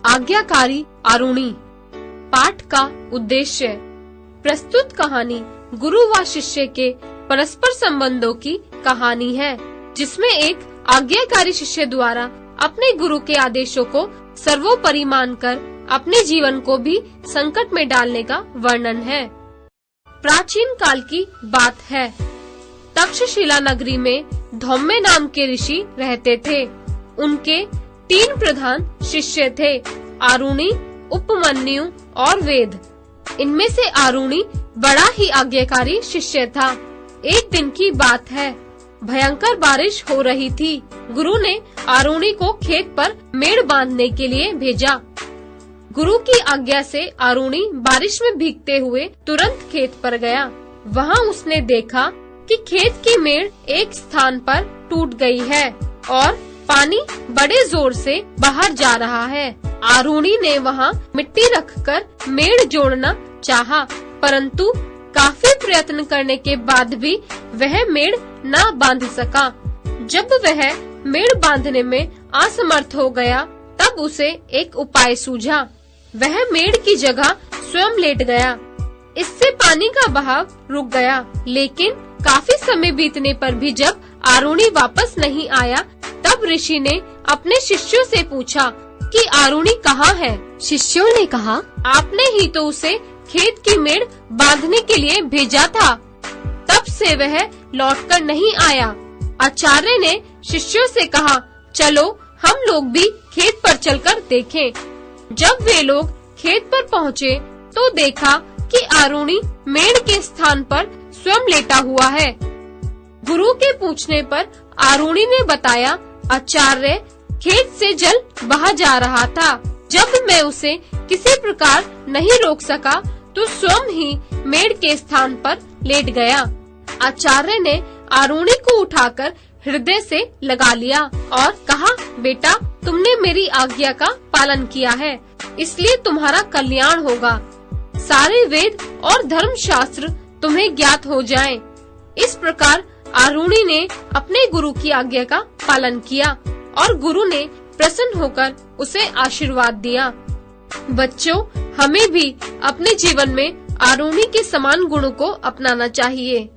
आज्ञाकारी आरुणि। पाठ का उद्देश्य। प्रस्तुत कहानी गुरु व शिष्य के परस्पर संबंधों की कहानी है, जिसमें एक आज्ञाकारी शिष्य द्वारा अपने गुरु के आदेशों को सर्वोपरि मानकर अपने जीवन को भी संकट में डालने का वर्णन है। प्राचीन काल की बात है। तक्षशिला नगरी में धौम्य नाम के ऋषि रहते थे। उनके 3 प्रधान शिष्य थे, आरुणि, उपमन्यु और वेद। इनमें से आरुणि बड़ा ही आज्ञाकारी शिष्य था। एक दिन की बात है, भयंकर बारिश हो रही थी। गुरु ने आरुणि को खेत पर मेड़ बांधने के लिए भेजा। गुरु की आज्ञा से आरुणि बारिश में भीगते हुए तुरंत खेत पर गया। वहाँ उसने देखा कि खेत की मेड़ एक स्थान पर टूट गई है और पानी बड़े जोर से बाहर जा रहा है। आरुणि ने वहाँ मिट्टी रखकर मेड़ जोड़ना चाहा, परंतु काफी प्रयत्न करने के बाद भी वह मेड़ न बांध सका। जब वह मेड़ बांधने में असमर्थ हो गया, तब उसे एक उपाय सूझा। वह मेड़ की जगह स्वयं लेट गया। इससे पानी का बहाव रुक गया, लेकिन काफी समय बीतने पर भी जब आरुणि वापस नहीं आया, तब ऋषि ने अपने शिष्यों से पूछा कि आरुणि कहाँ है? शिष्यों ने कहा, आपने ही तो उसे खेत की मेड़ बांधने के लिए भेजा था। तब से वह लौटकर नहीं आया। आचार्य ने शिष्यों से कहा, चलो हम लोग भी खेत पर चलकर देखें। जब वे लोग खेत पर पहुँचे तो देखा कि आरुणि मेड़ के स्थान पर स्वयं लेटा हुआ है। गुरु के पूछने पर आरुणि ने बताया, आचार्य, खेत से जल बहा जा रहा था। जब मैं उसे किसी प्रकार नहीं रोक सका तो स्वयं ही मेड़ के स्थान पर लेट गया। आचार्य ने आरुणि को उठाकर हृदय से लगा लिया और कहा, बेटा, तुमने मेरी आज्ञा का पालन किया है, इसलिए तुम्हारा कल्याण होगा। सारे वेद और धर्मशास्त्र तुम्हें ज्ञात हो जाएं। इस प्रकार आरुणि ने अपने गुरु की आज्ञा का पालन किया और गुरु ने प्रसन्न होकर उसे आशीर्वाद दिया। बच्चों, हमें भी अपने जीवन में आरुणि के समान गुणों को अपनाना चाहिए।